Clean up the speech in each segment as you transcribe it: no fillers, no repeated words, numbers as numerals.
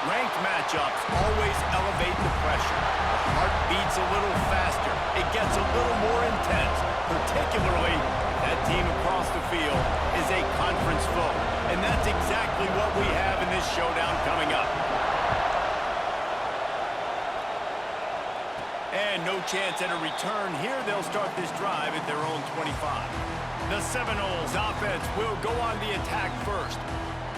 Ranked matchups always elevate the pressure. The heart beats a little faster. It gets a little more intense, particularly if that team across the field is a conference foe. And that's exactly what we have in this showdown coming up. And no chance at a return here. They'll start this drive at their own 25. The Seminoles offense will go on the attack first.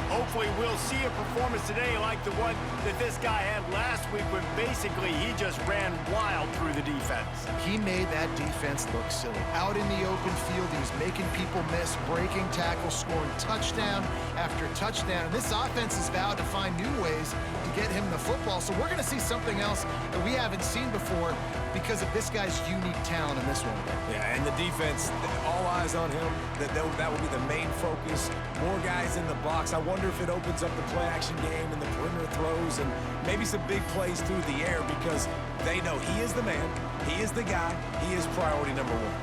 Hopefully we'll see a performance today like the one that this guy had last week when basically he just ran wild through the defense. He made that defense look silly. Out in the open field, he was making people miss, breaking tackles, scoring touchdown after touchdown. And this offense has vowed to find new ways to get him the football. So we're going to see something else that we haven't seen before because of this guy's unique talent in this one. Yeah, and the defense, all eyes on him. That will be the main focus. More guys in the box. I wonder if it opens up the play-action game and the perimeter throws and maybe some big plays through the air because they know he is the man, he is the guy, he is priority number one.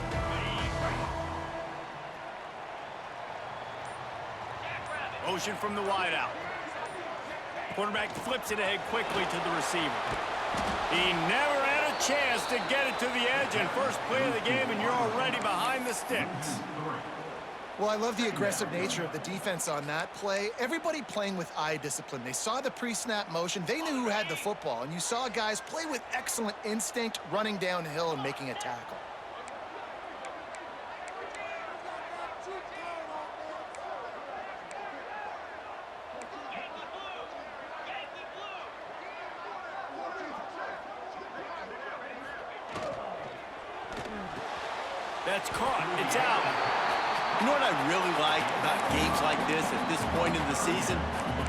Motion from the wideout. Quarterback flips it ahead quickly to the receiver. He never had a chance to get it to the edge, and first play of the game, and you're already behind the sticks. Well, I love the aggressive nature of the defense on that play. Everybody playing with eye discipline. They saw the pre-snap motion. They knew who had the football, and you saw guys play with excellent instinct, running downhill and making a tackle. That's caught. It's out. You know what I really like about games like this at this point in the season?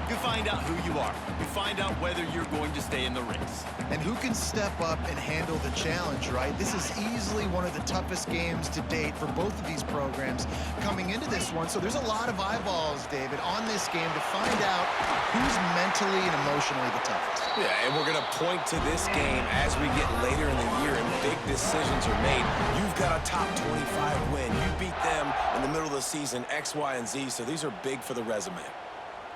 You find out who you are. You find out whether you're going to stay in the race. And who can step up and handle the challenge, right? This is easily one of the toughest games to date for both of these programs coming into this one. So there's a lot of eyeballs, David, on this game to find out who's mentally and emotionally the toughest. Yeah, and we're going to point to this game as we get later in the year and big decisions are made. You've got a top 25 win. You beat them in the middle of the season, X, Y, and Z, so these are big for the resume.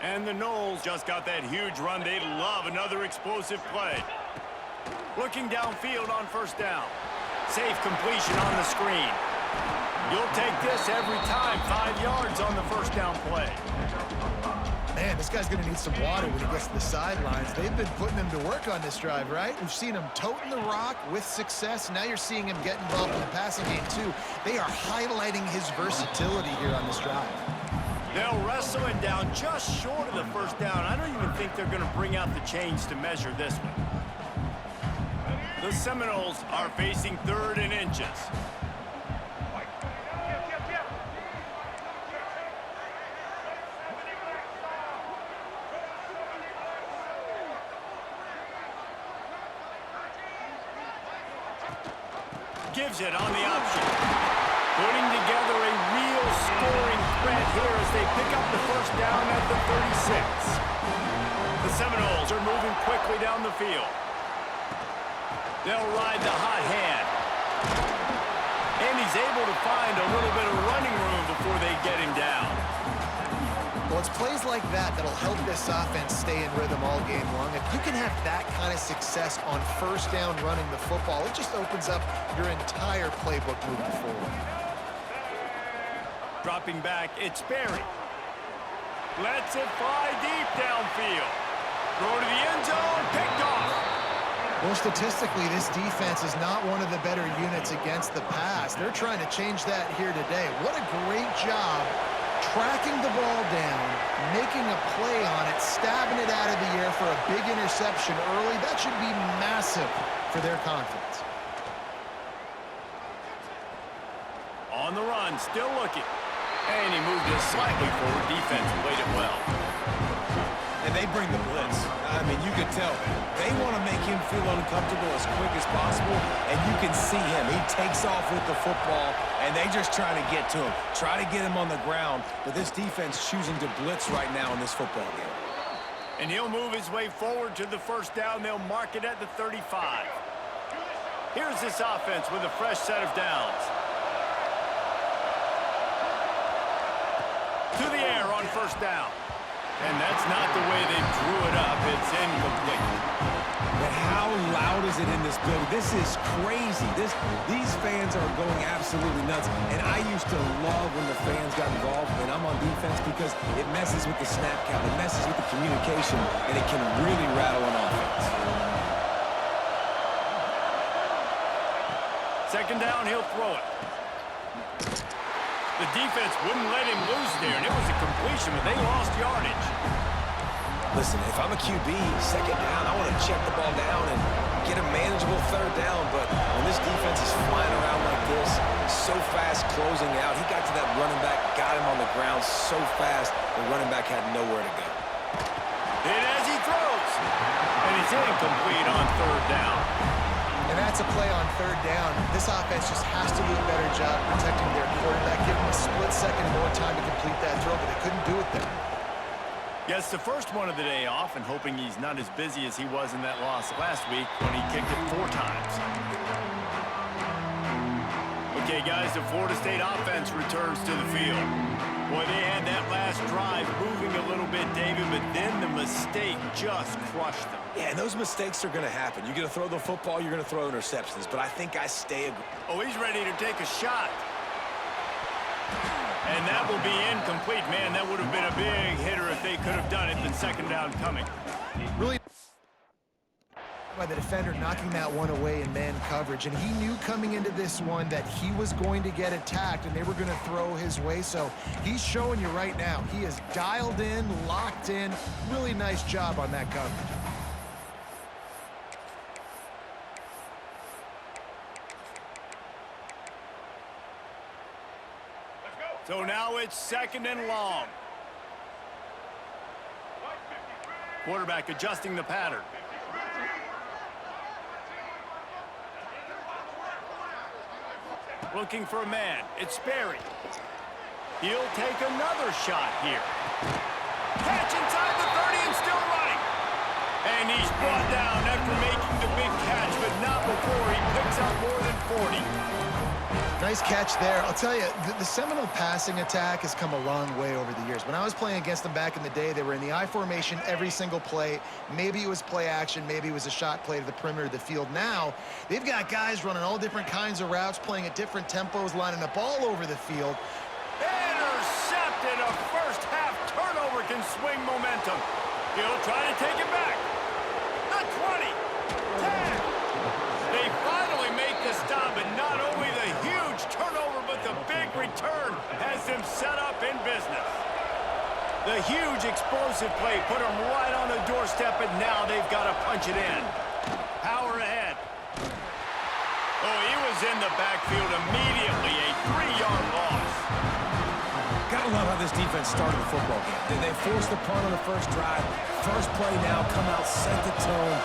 And the Noles just got that huge run. They love another explosive play. Looking downfield on first down. Safe completion on the screen. You'll take this every time. 5 yards on the first down play. Man, this guy's going to need some water when he gets to the sidelines. They've been putting him to work on this drive, right? We've seen him toting the rock with success. Now you're seeing him get involved in the passing game, too. They are highlighting his versatility here on this drive. They'll wrestle it down just short of the first down. I don't even think they're going to bring out the chains to measure this one. The Seminoles are facing 3rd and inches. Gives it on the option. Putting together a real scoring threat here as they pick up the first down at the 36. The Seminoles are moving quickly down the field. They'll ride the hot hand. And he's able to find a little bit of running room before they get him down. Well, it's plays like that that'll help this offense stay in rhythm all game long. If you can have that kind of success on first down running the football, it just opens up your entire playbook moving forward. Dropping back, it's Berry. Lets it fly deep downfield. Throw to the end zone, picked off. Well, statistically, this defense is not one of the better units against the pass. They're trying to change that here today. What a great job tracking the ball down, making a play on it, stabbing it out of the air for a big interception early. That should be massive for their confidence. On the run, still looking. And he moved it slightly forward. Defense played it well. And they bring the blitz. I mean, you can tell. They want to make him feel uncomfortable as quick as possible, and you can see him. He takes off with the football, and they just try to get to him, try to get him on the ground. But this defense choosing to blitz right now in this football game. And he'll move his way forward to the first down. They'll mark it at the 35. Here's this offense with a fresh set of downs. To the air on first down. And that's not the way they drew it up. It's incomplete. But how loud is it in this building? This is crazy. These fans are going absolutely nuts. And I used to love when the fans got involved when I'm on defense because it messes with the snap count. It messes with the communication, and it can really rattle an offense. Second down, he'll throw it. The defense wouldn't let him loose there, and it was a completion, but they lost yardage. Listen, if I'm a QB, second down, I want to check the ball down and get a manageable third down. But when this defense is flying around like this, so fast closing out, he got to that running back, got him on the ground so fast, the running back had nowhere to go. And as he throws, and he's incomplete on third down. And that's a play on third down. This offense just has to do a better job protecting their quarterback, give him a split second more time to complete that throw, but they couldn't do it there. Yes, the first one of the day off, and hoping he's not as busy as he was in that loss last week when he kicked it 4 times. Okay, guys, the Florida State offense returns to the field. Boy, they had that last drive moving a little bit, David, but then the mistake just crushed them. Yeah, and those mistakes are going to happen. You're going to throw the football, you're going to throw interceptions, but I think I stay. Oh, he's ready to take a shot. And that will be incomplete. Man, that would have been a big hitter if they could have done it. Then second down coming. Really by the defender knocking that one away in man coverage. And he knew coming into this one that he was going to get attacked and they were going to throw his way. So he's showing you right now. He is dialed in, locked in. Really nice job on that coverage. So now it's second and long. Quarterback adjusting the pattern. Looking for a man. It's Sperry. He'll take another shot here. Catch inside the 30 and still running. And he's brought down after making the big catch, but not before he picks up more than 40. Nice catch there. I'll tell you, the Seminole passing attack has come a long way over the years. When I was playing against them back in the day, they were in the I formation every single play. Maybe it was play action. Maybe it was a shot play to the perimeter of the field. Now, they've got guys running all different kinds of routes, playing at different tempos, lining up all over the field. Intercepted. A first-half turnover can swing momentum. He'll try to take it back. The 20. 10. They finally make the stop, and not only the huge turnover, but the big return has them set up in business. The huge explosive play put them right on the doorstep, and now they've got to punch it in. Power ahead. Oh, he was in the backfield immediately, a 3-yard loss. Gotta love how this defense started the football game. They forced the punt on the first drive. First play now, come out, set the tone.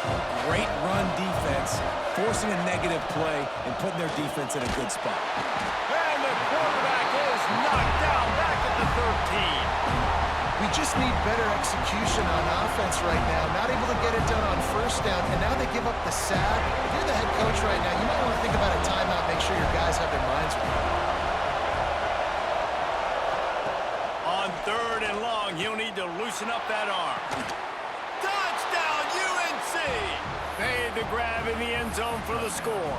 Great run defense, forcing a negative play and putting their defense in a good spot. And the quarterback is knocked down back at the 13. We just need better execution on offense right now. Not able to get it done on first down, and now they give up the sack. If you're the head coach right now, you might want to think about a timeout, make sure your guys have their minds right. On third and long, he'll need to loosen up that arm. Touchdown, UNC! Made the grab in the end zone for the score.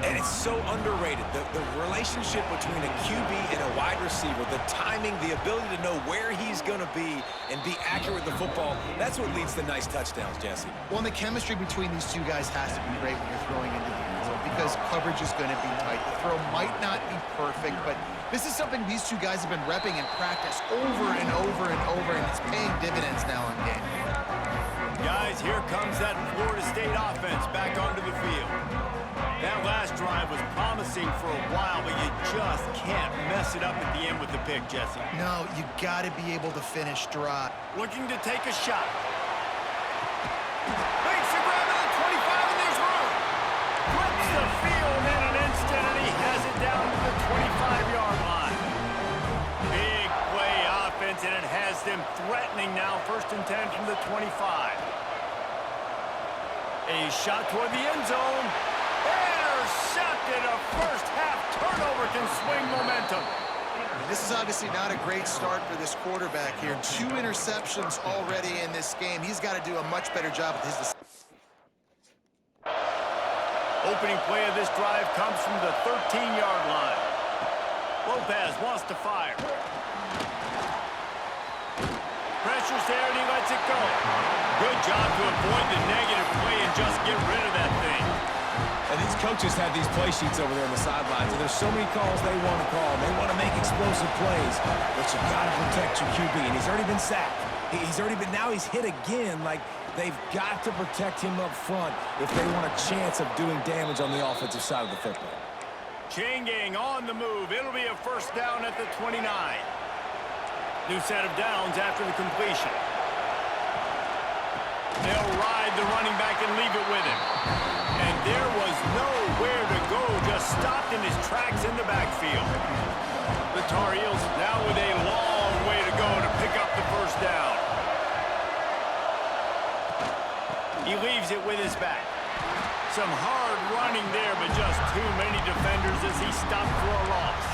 And it's so underrated. The relationship between a QB and a wide receiver, the timing, the ability to know where he's going to be and be accurate with the football, that's what leads to nice touchdowns, Jesse. Well, and the chemistry between these two guys has to be great when you're throwing into the end zone because coverage is going to be tight. The throw might not be perfect, but this is something these two guys have been repping in practice over and over and over, and it's paying dividends now on game. Guys, here comes that Florida State offense back onto the field. That last drive was promising for a while, but you just can't mess it up at the end with the pick, Jesse. No, you got to be able to finish dry. Looking to take a shot. Makes the grab at the 25, and there's room. Flips the field in an instant, and he has it down to the 25-yard line. Big play offense, and it has them threatening now. 1st and 10 from the 25. A shot toward the end zone. Intercepted. A first-half turnover can swing momentum. This is obviously not a great start for this quarterback here. 2 interceptions already in this game. He's got to do a much better job with his... Opening play of this drive comes from the 13-yard line. Lopez wants to fire. Pressure's there, and he lets it go. Good job to avoid the negative play and just get rid of that thing. And these coaches have these play sheets over there on the sidelines, and there's so many calls they want to call. They want to make explosive plays, but you got to protect your QB, and he's already been sacked. Now he's hit again. Like, they've got to protect him up front if they want a chance of doing damage on the offensive side of the football. Chain gang on the move. It'll be a first down at the 29. New set of downs after the completion. They'll ride the running back and leave it with him. And there was nowhere to go, just stopped in his tracks in the backfield. The Tar Heels now with a long way to go to pick up the first down. He leaves it with his back. Some hard running there, but just too many defenders as he stopped for a loss.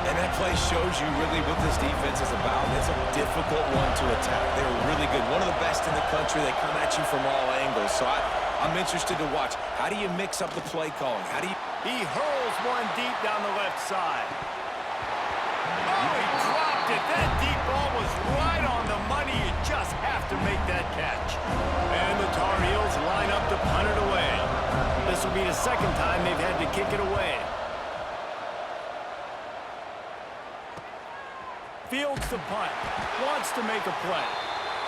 And that play shows you really what this defense is about. It's a difficult one to attack. They're really good. One of the best in the country. They come at you from all angles. So I'm interested to watch. How do you mix up the play calling? How do you... He hurls one deep down the left side. Oh, he dropped it. That deep ball was right on the money. You just have to make that catch. And the Tar Heels line up to punt it away. This will be the second time they've had to kick it away. Fields the punt. Wants to make a play.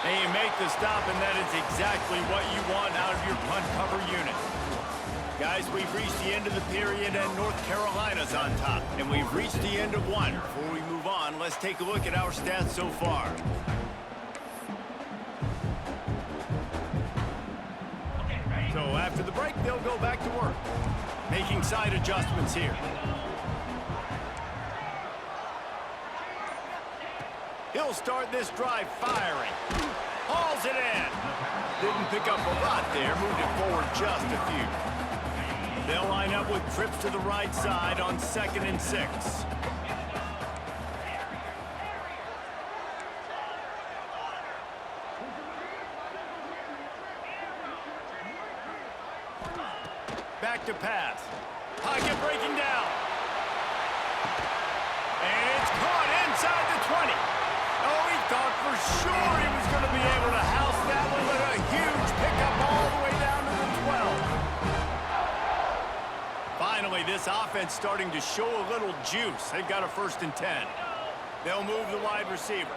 And you make the stop, and that is exactly what you want out of your punt cover unit. Guys, we've reached the end of the period, and North Carolina's on top. And we've reached the end of one. Before we move on, let's take a look at our stats so far. So after the break, they'll go back to work. Making side adjustments here. He'll start this drive firing. Hauls it in. Didn't pick up a lot there. Moved it forward just a few. They'll line up with trips to the right side on 2nd and 6. Back to pass. Pocket breaking down. And it's caught inside the 20. Oh, he thought for sure he was going to be able to house that one, but a huge pickup all the way down to the 12. Finally, this offense starting to show a little juice. They've got a 1st and 10. They'll move the wide receiver.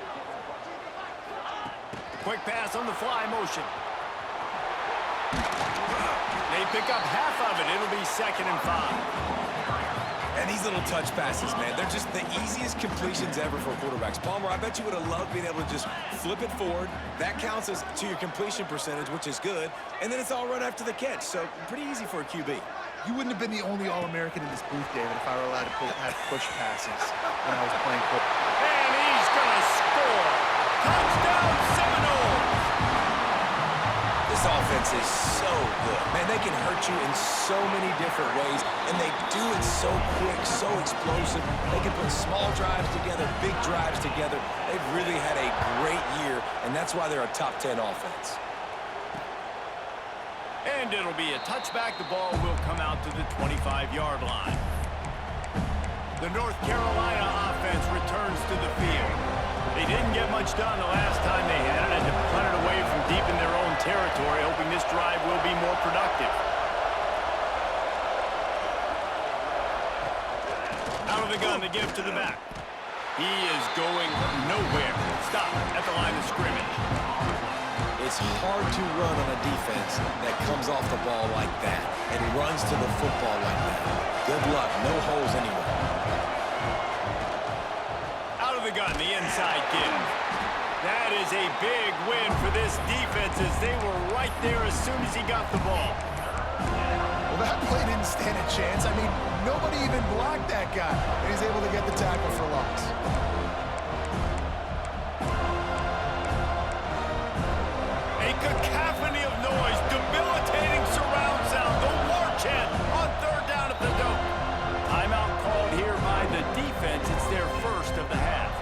Quick pass on the fly motion. They pick up half of it. It'll be 2nd and 5. And these little touch passes, man, they're just the easiest completions ever for quarterbacks. Palmer, I bet you would have loved being able to just flip it forward. That counts as to your completion percentage, which is good. And then it's all right after the catch. So pretty easy for a QB. You wouldn't have been the only All-American in this booth, David, if I were allowed to have push passes when I was playing football. And he's going to score. Touchdown, Seminoles. This offense is so good. Man, they can hurt you in so many different ways, and they do it so quick, so explosive. They can put small drives together, big drives together. They've really had a great year, and that's why they're a top 10 offense. And it'll be a touchback. The ball will come out to the 25-yard line. The North Carolina offense returns to the field. They didn't get much done the last time they had it, and to punt it away from deep in their own territory, hoping this drive will be more productive. Out of the gun, the give to the back. He is going nowhere. Stop at the line of scrimmage. It's hard to run on a defense that comes off the ball like that and runs to the football like that. Good luck. No holes anywhere. Out of the gun, the inside give. That is a big win for this defense as they were right there as soon as he got the ball. Well, that play didn't stand a chance. I mean, nobody even blocked that guy. And he's able to get the tackle for loss. A cacophony of noise, debilitating surround sound, the war chant on 3rd down at the dome. Timeout called here by the defense. It's their first of the half.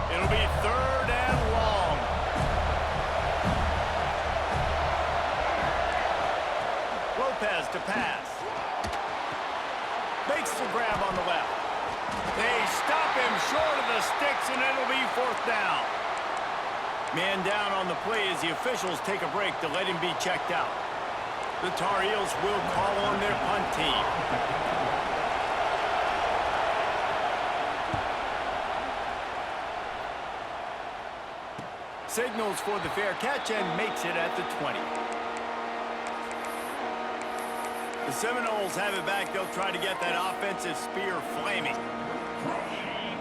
It'll be 3rd and long. Lopez to pass. Makes the grab on the left. They stop him short of the sticks, and it'll be fourth down. Man down on the play as the officials take a break to let him be checked out. The Tar Heels will call on their punt team. Signals for the fair catch and makes it at the 20. The Seminoles have it back. They'll try to get that offensive spear flaming.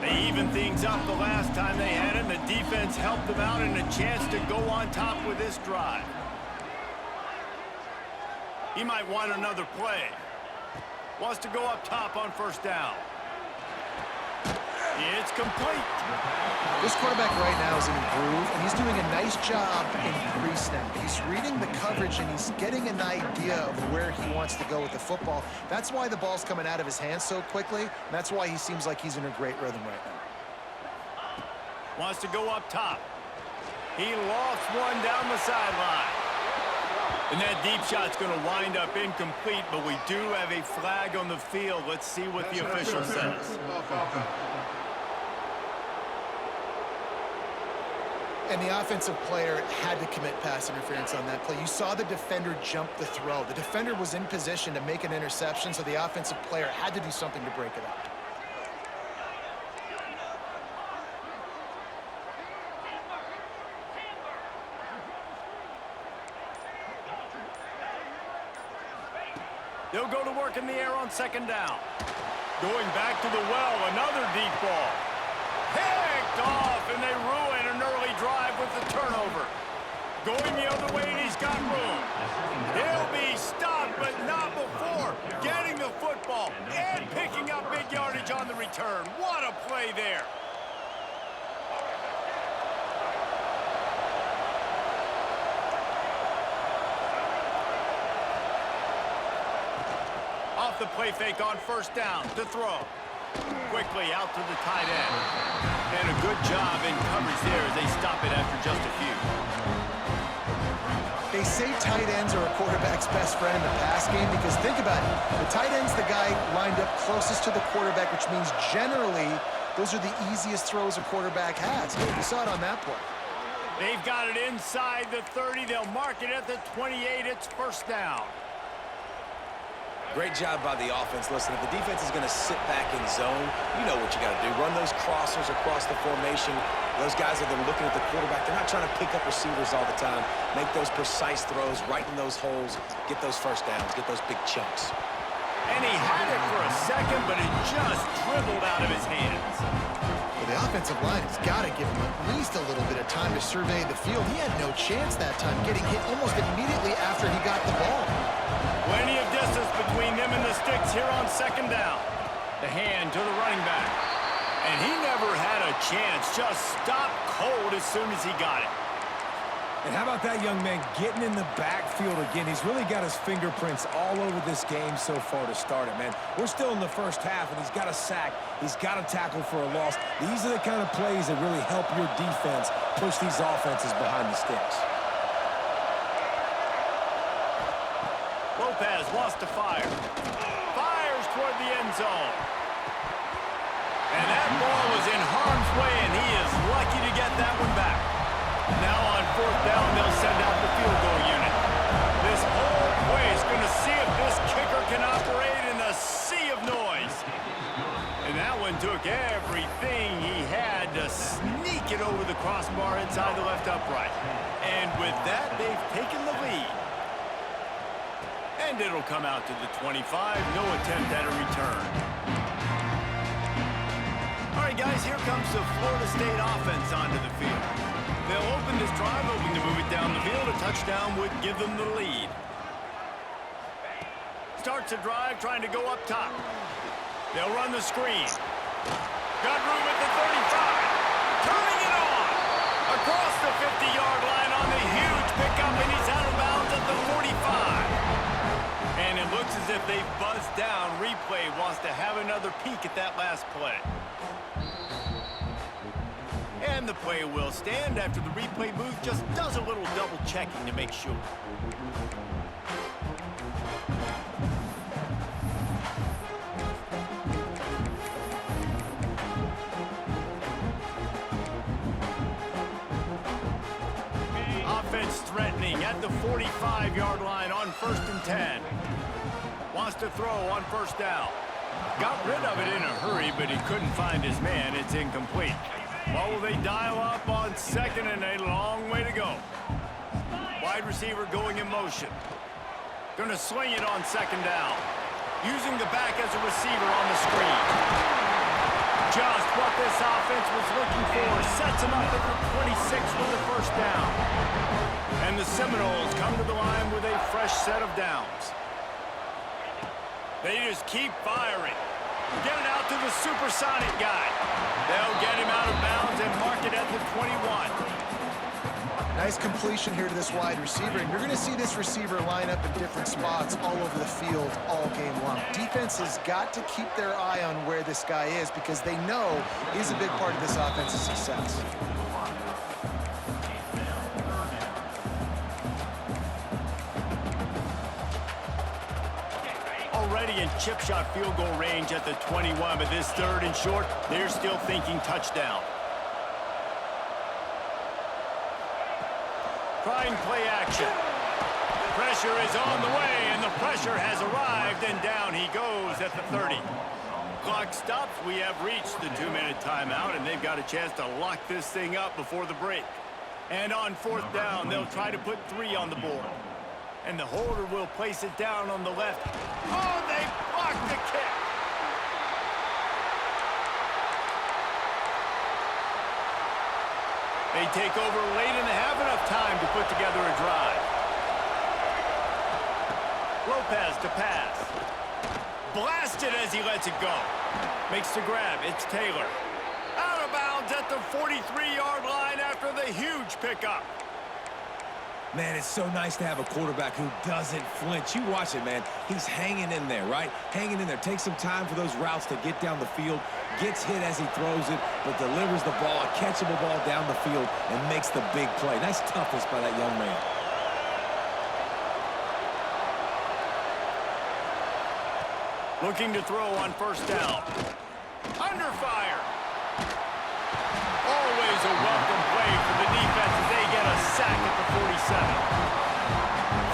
They evened things up the last time they had it. The defense helped them out and a chance to go on top with this drive. He might want another play. Wants to go up top on first down. It's complete. This quarterback right now is in a groove, and he's doing a nice job in pre-snap. He's reading the coverage, and he's getting an idea of where he wants to go with the football. That's why the ball's coming out of his hands so quickly, and that's why he seems like he's in a great rhythm right now. Wants to go up top. He lofts one down the sideline. And that deep shot's going to wind up incomplete, but we do have a flag on the field. Let's see what the official says. And the offensive player had to commit pass interference on that play. You saw the defender jump the throw. The defender was in position to make an interception, so the offensive player had to do something to break it up. They'll go to work in the air on second down. Going back to the well, another deep ball. Picked off, and they ruin an early drive with the turnover. Going the other way, and he's got room. He'll be stopped, but not before getting the football and picking up big yardage on the return. What a play there. Off the play fake on first down to throw. Quickly out to the tight end. And a good job in coverage there as they stop it after just a few. They say tight ends are a quarterback's best friend in the pass game because think about it. The tight end's the guy lined up closest to the quarterback, which means generally those are the easiest throws a quarterback has. You saw it on that play. They've got it inside the 30. They'll mark it at the 28. It's first down. Great job by the offense. Listen, if the defense is going to sit back in zone, you know what you got to do. Run those crossers across the formation. Those guys are then looking at the quarterback. They're not trying to pick up receivers all the time. Make those precise throws, right in those holes, get those first downs, get those big chunks. And he had it for a second, but it just dribbled out of his hands. Well, the offensive line has got to give him at least a little bit of time to survey the field. He had no chance that time, getting hit almost immediately after he got the ball. Plenty of distance between them and the sticks here on second down. The hand to the running back. And he never had a chance. Just stopped cold as soon as he got it. And how about that young man getting in the backfield again? He's really got his fingerprints all over this game so far to start it, man. We're still in the first half, and he's got a sack. He's got a tackle for a loss. These are the kind of plays that really help your defense push these offenses behind the sticks. Lopez wants to fire. Fires toward the end zone. And that ball was in harm's way, and he is lucky to get that one back. Now on fourth down, they'll send out the field goal unit. This whole play is going to see if this kicker can operate in a sea of noise. And that one took everything he had to sneak it over the crossbar inside the left upright. And with that, they've taken the lead. And it'll come out to the 25. No attempt at a return. All right, guys, here comes the Florida State offense onto the field. They'll open this drive, hoping to move it down the field. A touchdown would give them the lead. Starts a drive, trying to go up top. They'll run the screen. Got room at the 35. Turning it on. Across the 50-yard line on the huge pickup, and he's out of bounds at the 45. And it looks as if they've buzzed down. Replay wants to have another peek at that last play. And the play will stand after the replay booth just does a little double checking to make sure. at the 45-yard line on 1st and 10. Wants to throw on 1st down. Got rid of it in a hurry, but he couldn't find his man. It's incomplete. What will they dial up on 2nd and a long way to go? Wide receiver going in motion. Going to swing it on 2nd down. Using the back as a receiver on the screen. Just what this offense was looking for. Sets him up at the 26 for the 1st down. And the Seminoles come to the line with a fresh set of downs. They just keep firing. Get it out to the supersonic guy. They'll get him out of bounds and mark it at the 21. Nice completion here to this wide receiver, and you're going to see this receiver line up in different spots all over the field all game long. Defense has got to keep their eye on where this guy is because they know he's a big part of this offense's success. Already in chip shot field goal range at the 21, but this 3rd and short, they're still thinking touchdown. Trying play action. Pressure is on the way, and the pressure has arrived, and down he goes at the 30. Clock stops. We have reached the 2-minute timeout, and they've got a chance to lock this thing up before the break. And on 4th down, they'll try to put 3 on the board. And the holder will place it down on the left. Oh, they blocked the kick. They take over late and they have enough time to put together a drive. Lopez to pass. Blasted as he lets it go. Makes the grab. It's Taylor. Out of bounds at the 43-yard line after the huge pickup. Man, it's so nice to have a quarterback who doesn't flinch. You watch it, man. He's hanging in there, right? Hanging in there. Takes some time for those routes to get down the field. Gets hit as he throws it, but delivers the ball, a catchable ball down the field, and makes the big play. Nice toughness by that young man. Looking to throw on 1st down. Under fire. Always a welcome play for the defense as they get a sack at the 47.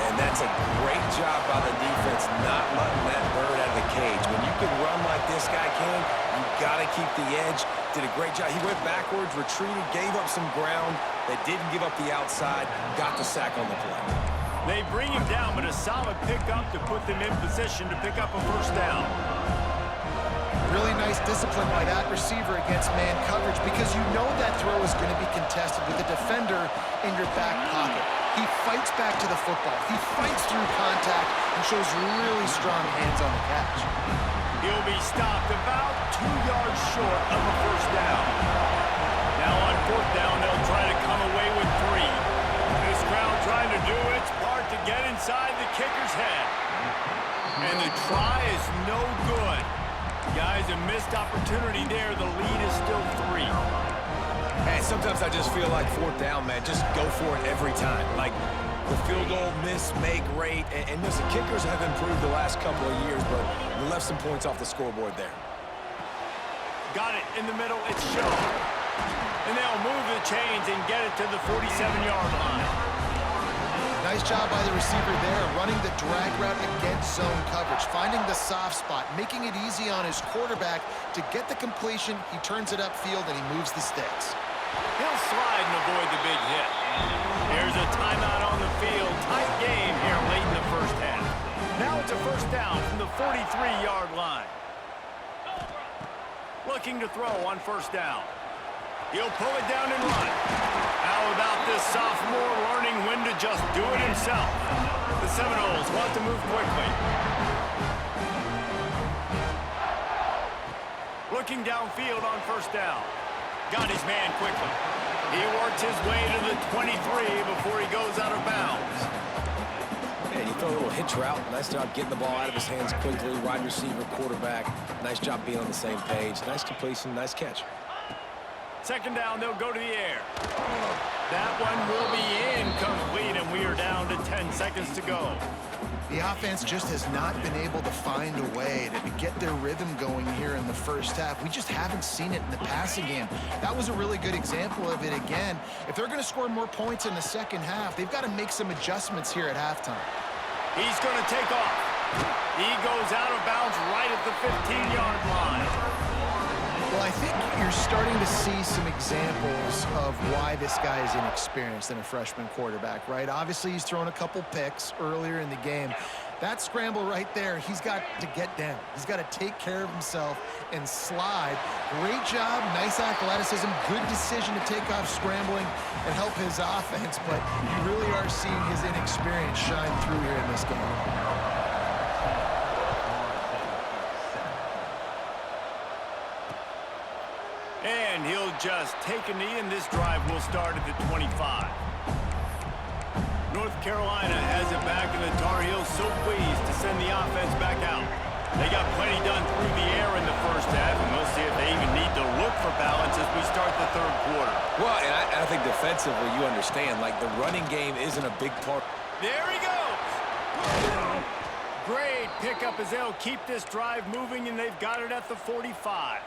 And that's a great job by the defense not letting that bird out of the cage. When you can run like this guy can, you got to keep the edge. Did a great job. He went backwards, retreated, gave up some ground. They didn't give up the outside, got the sack on the play. They bring him down, but a solid pickup to put them in position to pick up a 1st down. Really nice discipline by that receiver against man coverage because you know that throw is going to be contested with a defender in your back pocket. He fights back to the football. He fights through contact and shows really strong hands on the catch. He'll be stopped about 2 yards short of a 1st down. Now on 4th down, they'll try to come away with 3. This crowd trying to do its part to get inside the kicker's head. And the try is no good. Guys, a missed opportunity there. The lead is still 3. And sometimes I just feel like 4th down, man. Just go for it every time. Like the field goal, miss, make, rate. And listen, kickers have improved the last couple of years, but we left some points off the scoreboard there. Got it in the middle. It's Shaw. And they'll move the chains and get it to the 47-yard line. Nice job by the receiver there, running the drag route against zone coverage, finding the soft spot, making it easy on his quarterback to get the completion. He turns it upfield and he moves the sticks. He'll slide and avoid the big hit. Here's a timeout on the field. Tight game here late in the 1st half. Now it's a 1st down from the 43-yard line. Looking to throw on 1st down. He'll pull it down and run. How about this sophomore learning when to just do it himself? The Seminoles want to move quickly. Looking downfield on 1st down. Got his man quickly. He works his way to the 23 before he goes out of bounds. And he threw a little hitch route. Nice job getting the ball out of his hands quickly. Wide receiver, quarterback. Nice job being on the same page. Nice completion, nice catch. 2nd down, they'll go to the air. That one will be incomplete, and we are down to 10 seconds to go. The offense just has not been able to find a way to get their rhythm going here in the first half. We just haven't seen it in the passing game. That was a really good example of it again. If they're going to score more points in the second half, they've got to make some adjustments here at halftime. He's going to take off. He goes out of bounds right at the 15-yard line. Well, I think you're starting to see some examples of why this guy is inexperienced in a freshman quarterback, right? Obviously, he's thrown a couple picks earlier in the game. That scramble right there, he's got to get down. He's got to take care of himself and slide. Great job, nice athleticism, good decision to take off scrambling and help his offense, but you really are seeing his inexperience shine through here in this game. And he'll just take a knee, and this drive will start at the 25. North Carolina has it back, and the Tar Heels so pleased to send the offense back out. They got plenty done through the air in the first half, and we'll see if they even need to look for balance as we start the third quarter. Well, and I think defensively, you understand, like the running game isn't a big part. There he goes! Great pickup as they'll keep this drive moving, and they've got it at the 45.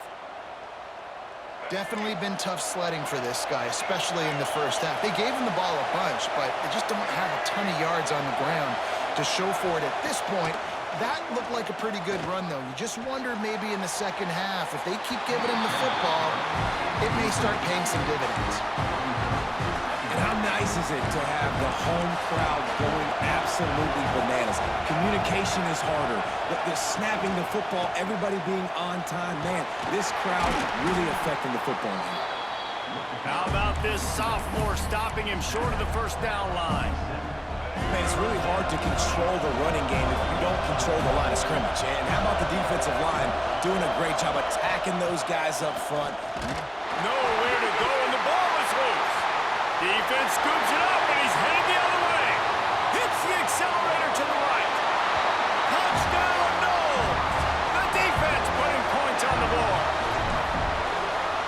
Definitely been tough sledding for this guy, especially in the first half. They gave him the ball a bunch, but they just don't have a ton of yards on the ground to show for it at this point. That looked like a pretty good run, though. You just wonder maybe in the second half, if they keep giving him the football, it may start paying some dividends. And how nice is it to have the home crowd going absolutely bananas? Communication is harder. They're snapping the football, everybody being on time. Man, this crowd really affecting the football game. How about this sophomore stopping him short of the first down line? Man, it's really hard to control the running game if you don't control the line of scrimmage. And how about the defensive line doing a great job attacking those guys up front? Nowhere to go, and the ball is loose. Defense scoops it up, and he's headed the other way. Hits the accelerator to the right. Touchdown, no! The defense putting points on the board.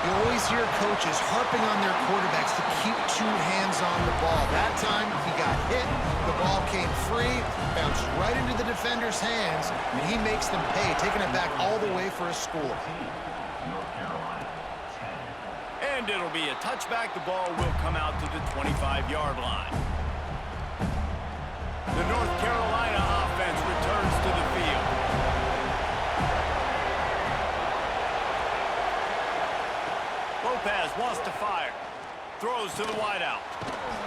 You always hear coaches harping on their quarterbacks to keep two hands on the ball. That time, he got hit, the ball came free, bounced right into the defender's hands, and he makes them pay, taking it back all the way for a score. And it'll be a touchback. The ball will come out to the 25-yard line. The North Carolina offense returns to the field. Lopez wants to fire. Throws to the wideout.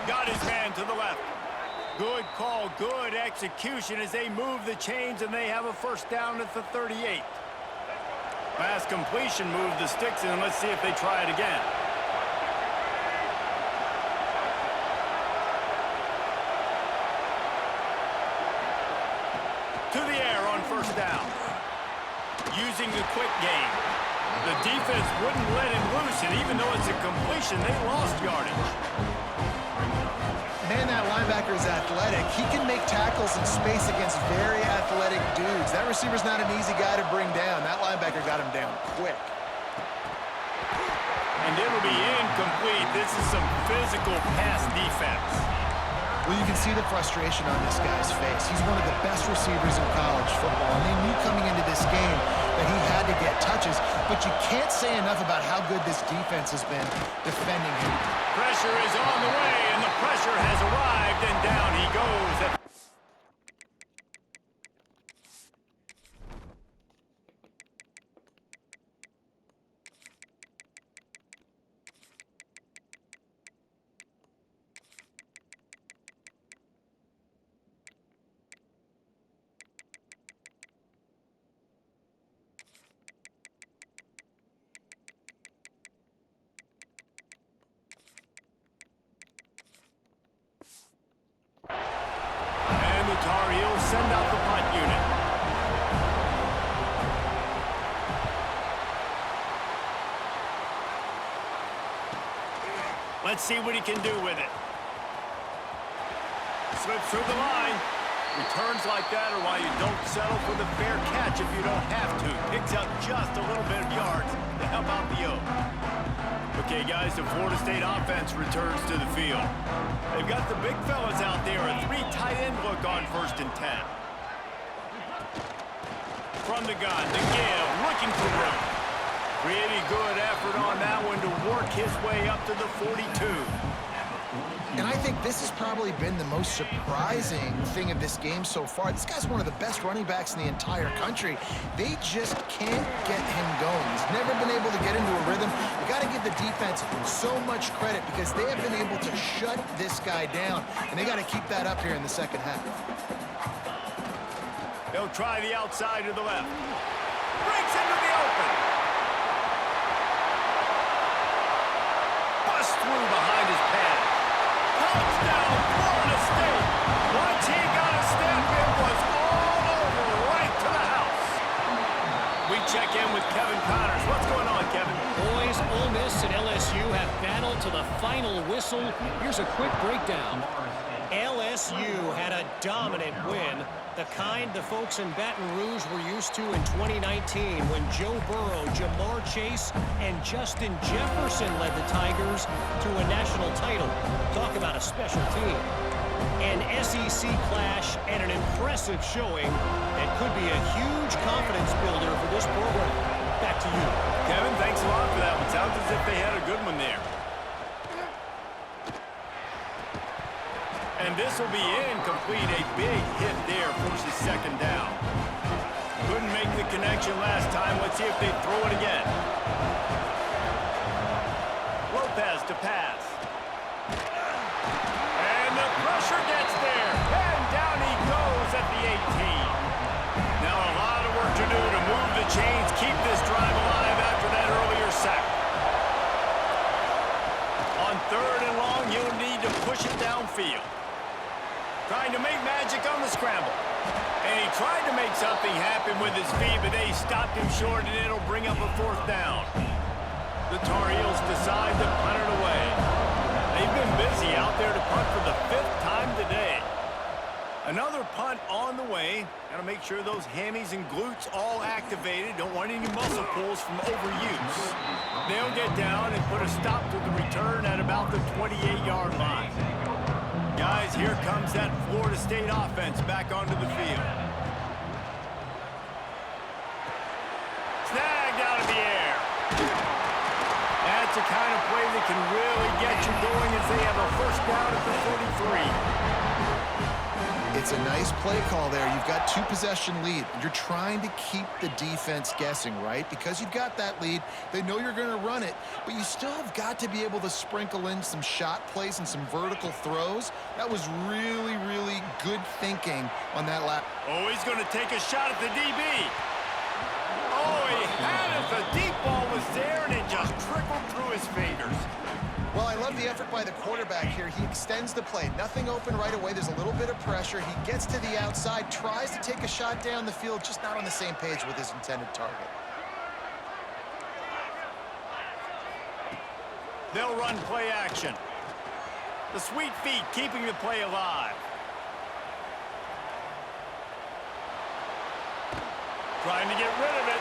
Got his man to the left. Good call, good execution as they move the chains, and they have a first down at the 38. Pass completion, move the sticks, and let's see if they try it again. To the air on first down. Using the quick game. The defense wouldn't let him loose, and even though it's a completion, they lost yardage. Man, that linebacker is athletic. He can make tackles in space against very athletic dudes. That receiver's not an easy guy to bring down. That linebacker got him down quick. And it'll be incomplete. This is some physical pass defense. Well, you can see the frustration on this guy's face. He's one of the best receivers in college football, and they knew coming into this game that he had to get touches, but you can't say enough about how good this defense has been defending him. Pressure is on the way, and the pressure has arrived, and down he goes. And the Tar Heels send out the punt unit. Let's see what he can do with it. Slips through the line. Returns like that are why you don't settle for the fair catch if you don't have to. Picks up just a little bit of yards to help out the Oak. Okay, guys, the Florida State offense returns to the field. They've got the big fellas out there, a 3 tight end look on 1st and 10. From the gun, DeGale looking for room. Pretty good effort on that one to work his way up to the 42. And I think this has probably been the most surprising thing of this game so far. This guy's one of the best running backs in the entire country. They just can't get him going. He's never been able to get into a rhythm. You got to give the defense so much credit because they have been able to shut this guy down, and they got to keep that up here in the second half. They'll try the outside to the left. Breaks into the open. Bust through behind his pad. Touchdown, Florida State. Once he got a step, it was all over, right to the house. We check in with Kevin Connors. What's going on, Kevin? Boys, Ole Miss and LSU have battled to the final whistle. Here's a quick breakdown. LSU had a dominant win, the kind the folks in Baton Rouge were used to in 2019 when Joe Burrow, Jamar Chase, and Justin Jefferson led the Tigers to a national title. Talk about a special team. An SEC clash and an impressive showing that could be a huge confidence builder for this program. Back to you. Kevin, thanks a lot for that one. Sounds as if they had a good one there. And this will be incomplete. A big hit there, forces second down. Couldn't make the connection last time. Let's see if they throw it again. Lopez to pass. And the pressure gets there. And down he goes at the 18. Now a lot of work to do to move the chains, keep this drive alive after that earlier sack. On third and long, he'll need to push it downfield. Trying to make magic on the scramble. And he tried to make something happen with his feet, but they stopped him short, and it'll bring up a fourth down. The Tar Heels decide to punt it away. They've been busy out there to punt for the 5th time today. Another punt on the way. Got to make sure those hammies and glutes all activated. Don't want any muscle pulls from overuse. They'll get down and put a stop to the return at about the 28-yard line. Guys, here comes that Florida State offense back onto the field. Snagged out of the air. That's the kind of play that can really get you going as they have a first down at the 43. It's a nice play call there. You've got 2-possession lead. You're trying to keep the defense guessing, right? Because you've got that lead, they know you're going to run it, but you still have got to be able to sprinkle in some shot plays and some vertical throws. That was really, really good thinking on that lap. Oh, he's going to take a shot at the DB. Oh, he had it. The deep ball was there, and it just trickled through his fingers. Well, I love the effort by the quarterback here. He extends the play. Nothing open right away. There's a little bit of pressure. He gets to the outside, tries to take a shot down the field, just not on the same page with his intended target. They'll run play action. The sweet feet keeping the play alive. Trying to get rid of it.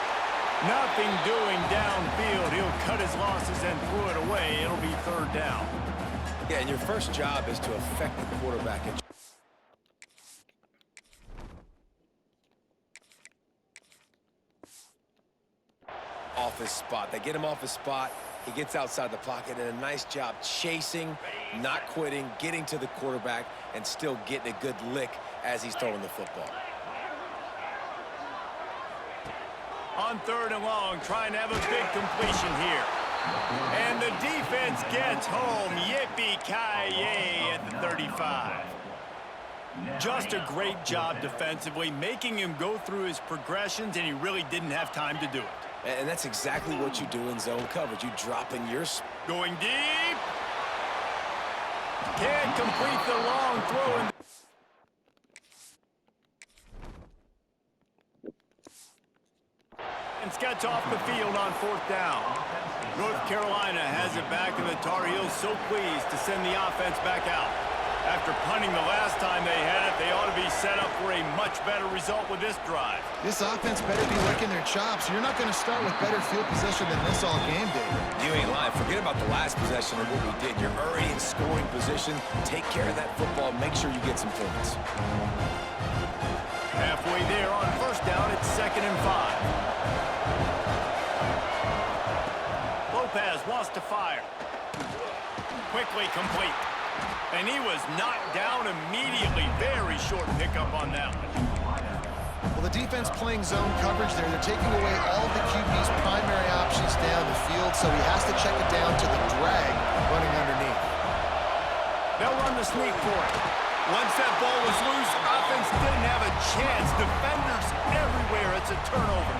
Nothing doing downfield. He'll cut his losses and throw it away. It'll be third down. Yeah, and your first job is to affect the quarterback. Off his spot. They get him off his spot. He gets outside the pocket, and a nice job chasing, not quitting, getting to the quarterback, and still getting a good lick as he's throwing the football. On third and long, trying to have a big completion here. And the defense gets home. Yippee-ki-yay at the 35. Just a great job defensively, making him go through his progressions, and he really didn't have time to do it. And that's exactly what you do in zone coverage. You drop in your... Going deep. Can't complete the long throw. And gets off the field on fourth down. North Carolina has it back, and the Tar Heels so pleased to send the offense back out. After punting the last time they had it, they ought to be set up for a much better result with this drive. This offense better be licking their chops. You're not going to start with better field position than this all game, David. You ain't lying. Forget about the last possession of what we did. You're already in scoring position. Take care of that football. Make sure you get some points. Halfway there on first down, it's 2nd and 5. Lopez wants to fire. Quickly complete. And he was knocked down immediately. Very short pickup on that one. Well, the defense playing zone coverage there. They're taking away all of the QB's primary options down the field, so he has to check it down to the drag running underneath. They'll run the sneak for it. Once that ball was loose, offense didn't have a chance. Defenders everywhere. It's a turnover.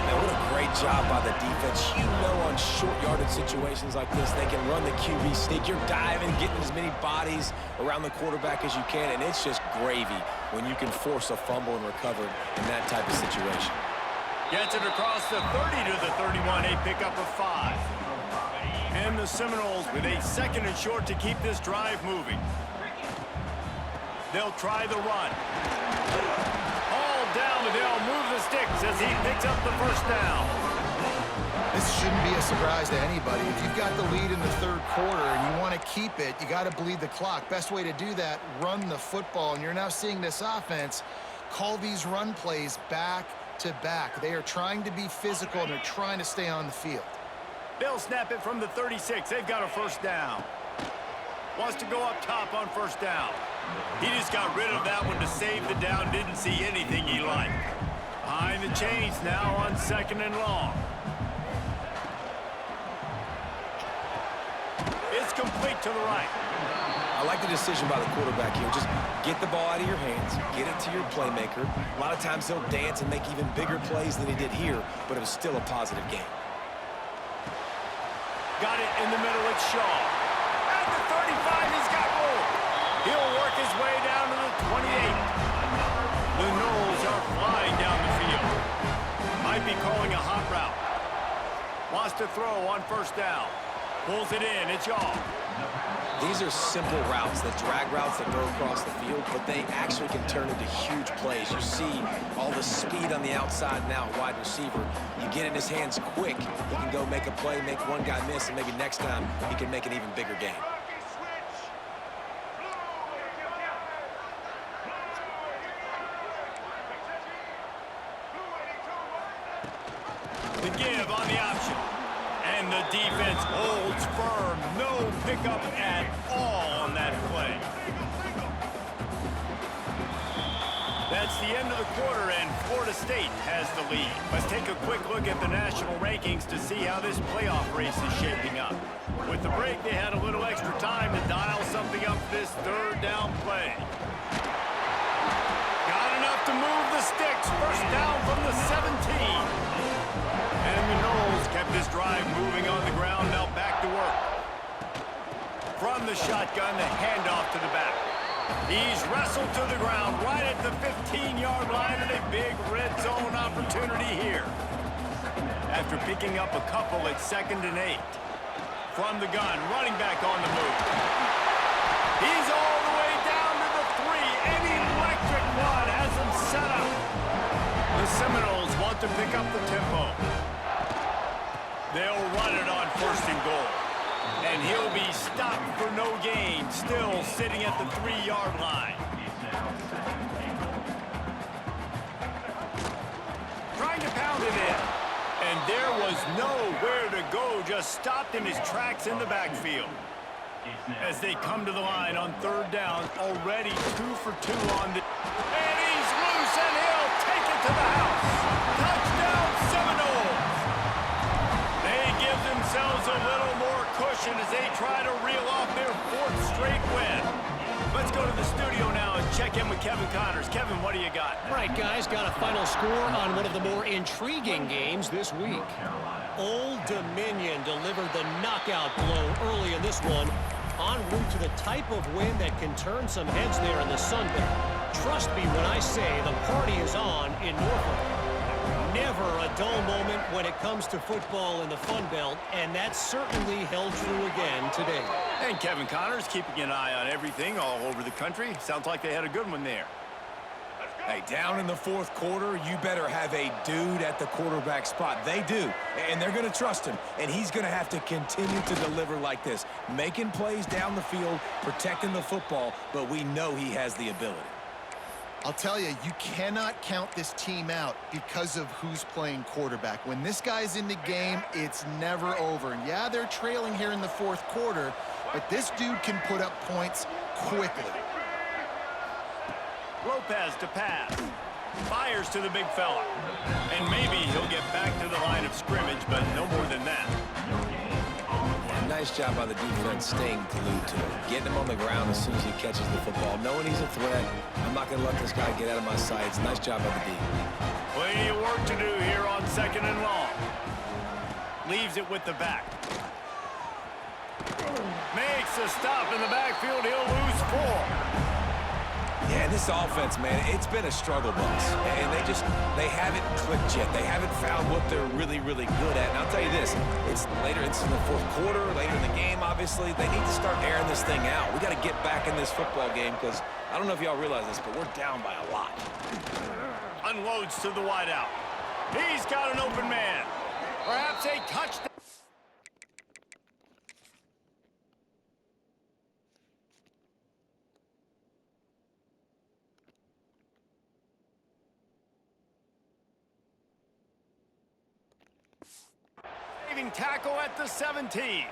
Man, what a great job by the defense. You know, on short yardage situations like this, they can run the QB sneak. You're diving, getting as many bodies around the quarterback as you can, and it's just gravy when you can force a fumble and recover in that type of situation. Gets it across the 30 to the 31, a pickup of 5. And the Seminoles with a 2nd and short to keep this drive moving. They'll try the run. All down, and they'll move the sticks as he picks up the first down. This shouldn't be a surprise to anybody. If you've got the lead in the third quarter and you want to keep it, you got to bleed the clock. Best way to do that, run the football. And you're now seeing this offense call these run plays back to back. They are trying to be physical, and they're trying to stay on the field. They'll snap it from the 36. They've got a first down. Wants to go up top on first down. He just got rid of that one to save the down. Didn't see anything he liked. Behind the chains now on 2nd and long. It's complete to the right. I like the decision by the quarterback here. Just get the ball out of your hands, get it to your playmaker. A lot of times he'll dance and make even bigger plays than he did here, but it was still a positive game. Got it in the middle. It's Shaw. At the 35, he's got room. He'll work his way down to the 28. The Noles are flying down the field. Might be calling a hot route. Wants to throw on first down. Pulls it in. It's Shaw. These are simple routes, the drag routes that go across the field, but they actually can turn into huge plays. You see all the speed on the outside now, wide receiver. You get in his hands quick, he can go make a play, make one guy miss, and maybe next time he can make an even bigger game. The give on the option. And the defense holds firm. No pickup at all on that play. That's the end of the quarter, and Florida State has the lead. Let's take a quick look at the national rankings to see how this playoff race is shaping up. With the break, they had a little extra time to dial something up for this third down play. Got enough to move the sticks. First down from the 17. And the Noles kept this drive moving on the ground. Now back to work. From the shotgun, the handoff to the back. He's wrestled to the ground right at the 15-yard line, and a big red zone opportunity here. After picking up a couple at 2nd and 8. From the gun, running back on the move. He's all the way down to the 3. An electric one has him set up. The Seminoles want to pick up the tempo. They'll run it on 1st and goal. And he'll be stopped for no gain, still sitting at the 3-yard line. Trying to pound it in. And there was nowhere to go, just stopped in his tracks in the backfield. As they come to the line on 3rd down, already 2 for 2 on the... And he's loose, and he'll take it to the house. Touchdown, Seminoles! They give themselves a little more cushion as they try to reel off their 4th straight win. Let's go to the studio now and check in with Kevin Connors. Kevin, what do you got? All right, guys, got a final score on one of the more intriguing games this week. Old Dominion delivered the knockout blow early in this one, en route to the type of win that can turn some heads there in the Sun Belt. Trust me when I say the party is on in Norfolk. Never a a dull moment when it comes to football in the Fun Belt, and that's certainly held true again today. And Kevin Connors keeping an eye on everything all over the country. Sounds like they had a good one there. Hey, down in the fourth quarter, you better have a dude at the quarterback spot. They do, and they're going to trust him, and he's going to have to continue to deliver like this, making plays down the field, protecting the football, but we know he has the ability. I'll tell you, you cannot count this team out because of who's playing quarterback. When this guy's in the game, it's never over. And yeah, they're trailing here in the fourth quarter, but this dude can put up points quickly. Lopez to pass. Fires to the big fella. And maybe he'll get back to the line of scrimmage, but no more than that. Yeah, nice job by the defense staying glued to him, getting him on the ground as soon as he catches the football, knowing he's a threat. I'm not going to let this guy get out of my sights. Nice job by the D. Plenty of work to do here on 2nd and long. Leaves it with the back. Makes a stop in the backfield. He'll lose 4. Yeah, this offense, man, it's been a struggle bus. And they haven't clicked yet. They haven't found what they're really, really good at. And I'll tell you this, it's in the fourth quarter, later in the game, obviously. They need to start airing this thing out. We got to get back in this football game because I don't know if y'all realize this, but we're down by a lot. Unloads to the wideout. He's got an open man. Perhaps a touchdown. Tackle at the 17.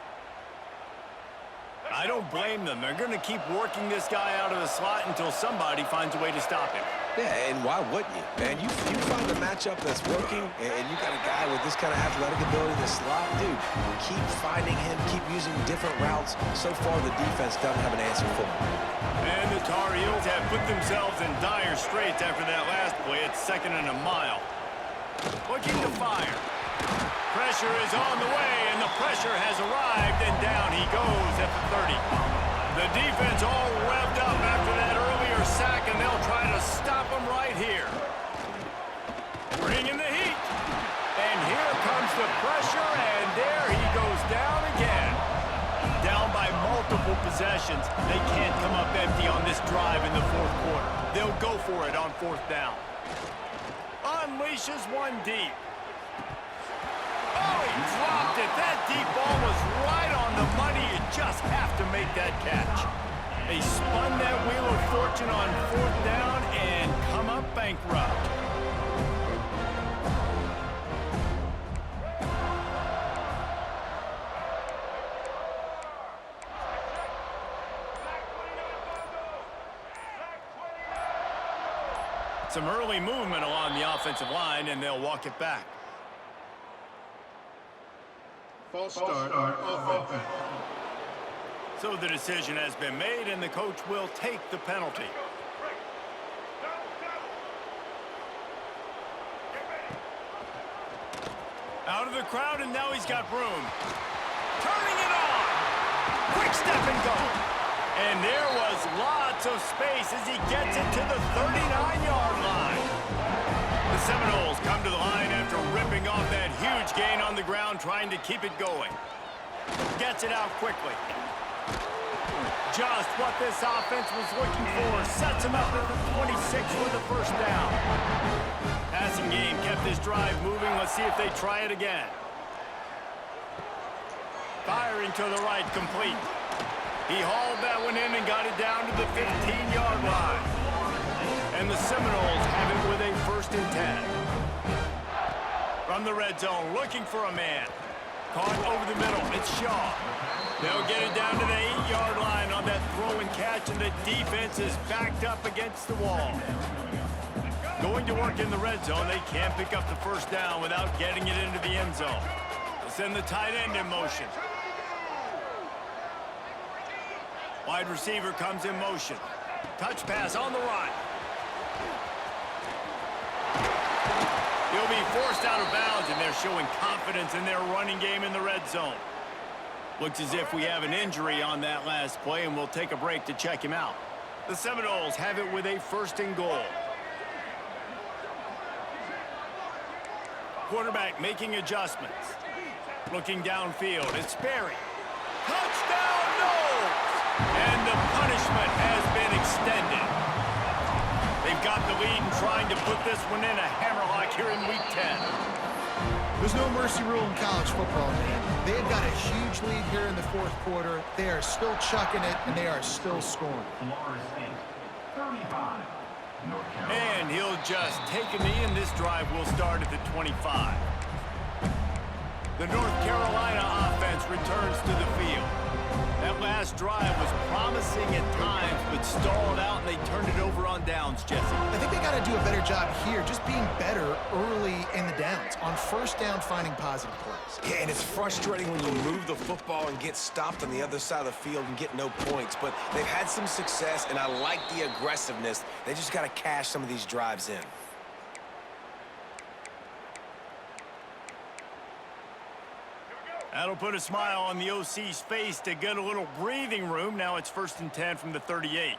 I don't blame them. They're going to keep working this guy out of the slot until somebody finds a way to stop him. Yeah, and why wouldn't you? Man, you find a matchup that's working, and you got a guy with this kind of athletic ability in the slot. Dude, keep finding him, keep using different routes. So far, the defense doesn't have an answer for him. And the Tar Heels have put themselves in dire straits after that last play. It's 2nd and a mile. Looking to fire. Pressure is on the way, and the pressure has arrived, and down he goes at the 30. The defense all revved up after that earlier sack, and they'll try to stop him right here. Bringing the heat. And here comes the pressure, and there he goes down again. Down by multiple possessions. They can't come up empty on this drive in the fourth quarter. They'll go for it on 4th down. Unleashes one deep. Oh, he dropped it. That deep ball was right on the money. You just have to make that catch. They spun that wheel of fortune on 4th down and come up bankrupt. Some early movement along the offensive line, and they'll walk it back. False start on offense. So the decision has been made, and the coach will take the penalty. Out of the crowd, and now he's got room. Turning it on! Quick step and go! And there was lots of space as he gets it to the 39-yard line. The Seminoles come to the line after ripping off that huge gain on the ground, trying to keep it going. Gets it out quickly. Just what this offense was looking for. Sets him up at the 26 for the 1st down. Passing game kept this drive moving. Let's see if they try it again. Firing to the right, complete. He hauled that one in and got it down to the 15-yard line. And the Seminoles have it with a 1st and 10. From the red zone, looking for a man. Caught over the middle. It's Shaw. They'll get it down to the 8-yard line on that throw and catch, and the defense is backed up against the wall. Going to work in the red zone. They can't pick up the 1st down without getting it into the end zone. They'll send the tight end in motion. Wide receiver comes in motion. Touch pass on the run. He'll be forced out of bounds, and they're showing confidence in their running game in the red zone. Looks as if we have an injury on that last play, and we'll take a break to check him out. The Seminoles have it with a 1st and goal. Quarterback making adjustments. Looking downfield, it's Sperry. Touchdown, Knowles! And the punishment has been extended. They've got the lead and trying to put this one in a hammerlock here in Week 10. There's no mercy rule in college football, man. They've got a huge lead here in the fourth quarter. They are still chucking it, and they are still scoring. And he'll just take a knee, and this drive will start at the 25. The North Carolina offense returns to the field. That last drive was promising at times, but stalled out, and they turned it over on downs, Jesse. I think they got to do a better job here, just being better early in the downs, on first down finding positive plays. Yeah, and it's frustrating when you move the football and get stopped on the other side of the field and get no points. But they've had some success, and I like the aggressiveness. They just got to cash some of these drives in. That'll put a smile on the OC's face to get a little breathing room. Now it's 1st and 10 from the 38.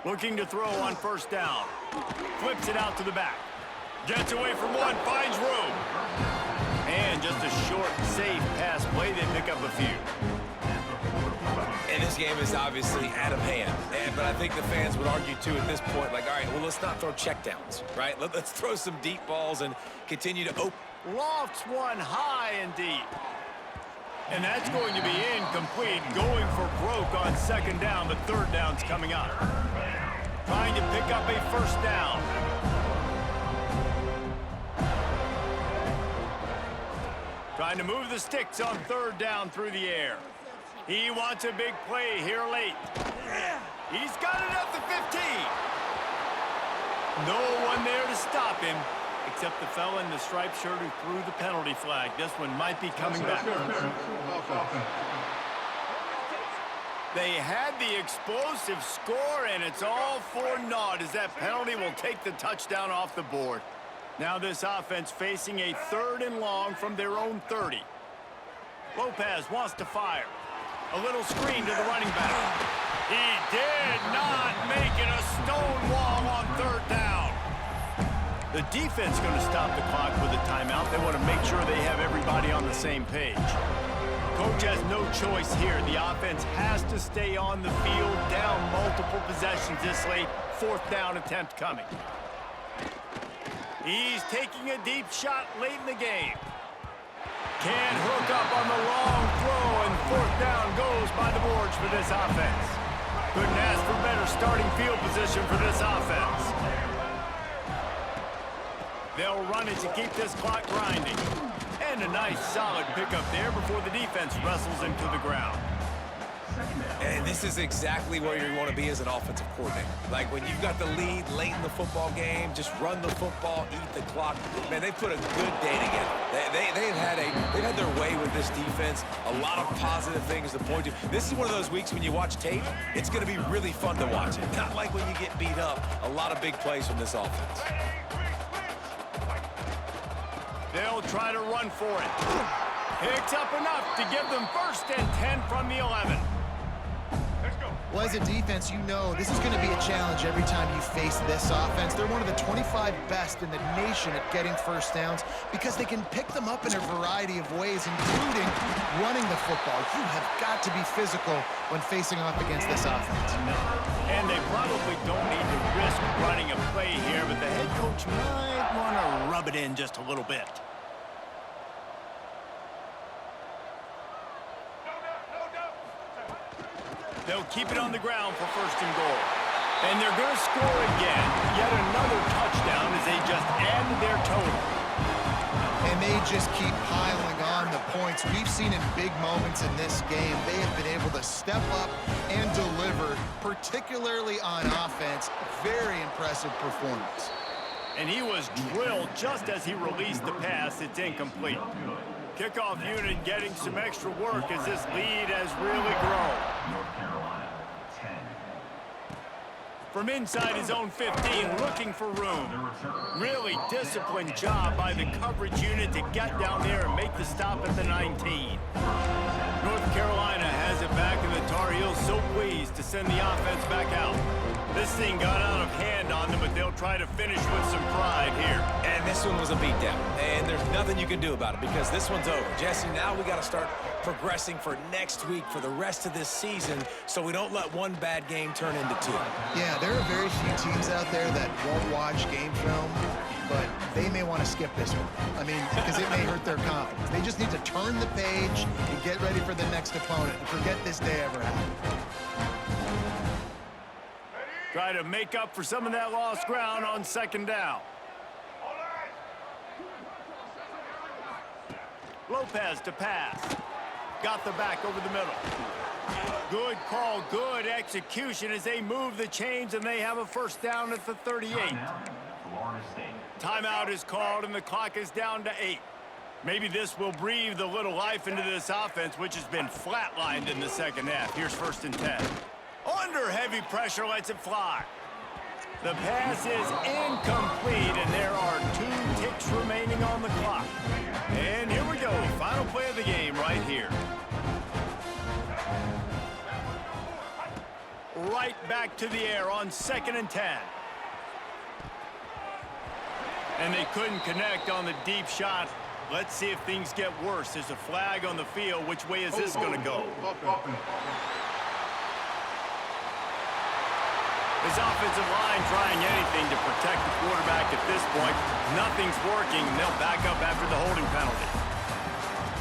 Looking to throw on first down. Flips it out to the back. Gets away from one, finds room. And just a short, safe pass play. They pick up a few. And this game is obviously out of hand. But I think the fans would argue, too, at this point, like, all right, well, let's not throw checkdowns, right? Let's throw some deep balls and continue to open. Lofts one high and deep. And that's going to be incomplete. Going for broke on second down, but third down's coming up. Trying to pick up a first down. Trying to move the sticks on third down through the air. He wants a big play here late. He's got it at the 15. No one there to stop him, except the fella in the striped shirt who threw the penalty flag. This one might be coming back. They had the explosive score, and it's all for naught as that penalty will take the touchdown off the board. Now this offense facing a 3rd and long from their own 30. Lopez wants to fire. A little screen to the running back. He did not make it a stone wall on third down. The defense going to stop the clock with a timeout. They want to make sure they have everybody on the same page. Coach has no choice here. The offense has to stay on the field, down multiple possessions this late. 4th down attempt coming. He's taking a deep shot late in the game. Can't hook up on the long throw, and 4th down goes by the boards for this offense. Couldn't ask for better starting field position for this offense. They'll run it to keep this clock grinding. And a nice solid pickup there before the defense wrestles him to the ground. And this is exactly where you want to be as an offensive coordinator. Like when you've got the lead late in the football game, just run the football, eat the clock. Man, they put a good day together. They've had their way with this defense. A lot of positive things to point to. This is one of those weeks when you watch tape, it's going to be really fun to watch it. Not like when you get beat up. A lot of big plays from this offense. They'll try to run for it. Picks up enough to give them 1st and 10 from the 11. Well, as a defense, you know this is going to be a challenge every time you face this offense. They're one of the 25 best in the nation at getting first downs because they can pick them up in a variety of ways, including running the football. You have got to be physical when facing off against this offense. And they probably don't need to risk running a play here, but the head coach might want to rub it in just a little bit. They'll keep it on the ground for 1st and goal. And they're going to score again. Yet another touchdown as they just added their total. And they just keep piling on the points. We've seen in big moments in this game, they have been able to step up and deliver, particularly on offense. Very impressive performance. And he was drilled just as he released the pass. It's incomplete. Kickoff unit getting some extra work as this lead has really grown. From inside his own 15, looking for room. Really disciplined job by the coverage unit to get down there and make the stop at the 19. North Carolina has it back, and the Tar Heels so pleased to send the offense back out. This thing got out of hand on them, but they'll try to finish with some pride here. And this one was a beatdown. And there's nothing you can do about it because this one's over. Jesse, now we got to start progressing for next week for the rest of this season so we don't let one bad game turn into two. Yeah, there are very few teams out there that won't watch game film, but they may want to skip this one. I mean, because it may hurt their confidence. They just need to turn the page and get ready for the next opponent and forget this day ever happened. Try to make up for some of that lost ground on second down. Lopez to pass. Got the back over the middle. Good call, good execution as they move the chains and they have a first down at the 38. Timeout is called and the clock is down to 8. Maybe this will breathe a little life into this offense, which has been flatlined in the second half. Here's 1st and 10. Under heavy pressure, lets it fly. The pass is incomplete, and there are 2 ticks remaining on the clock. And here we go, final play of the game right here. Right back to the air on 2nd and 10. And they couldn't connect on the deep shot. Let's see if things get worse. There's a flag on the field. Which way is this going to go? His offensive line trying anything to protect the quarterback at this point. Nothing's working. They'll back up after the holding penalty.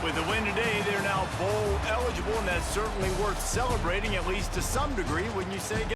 With the win today, they're now bowl eligible, and that's certainly worth celebrating, at least to some degree, when you say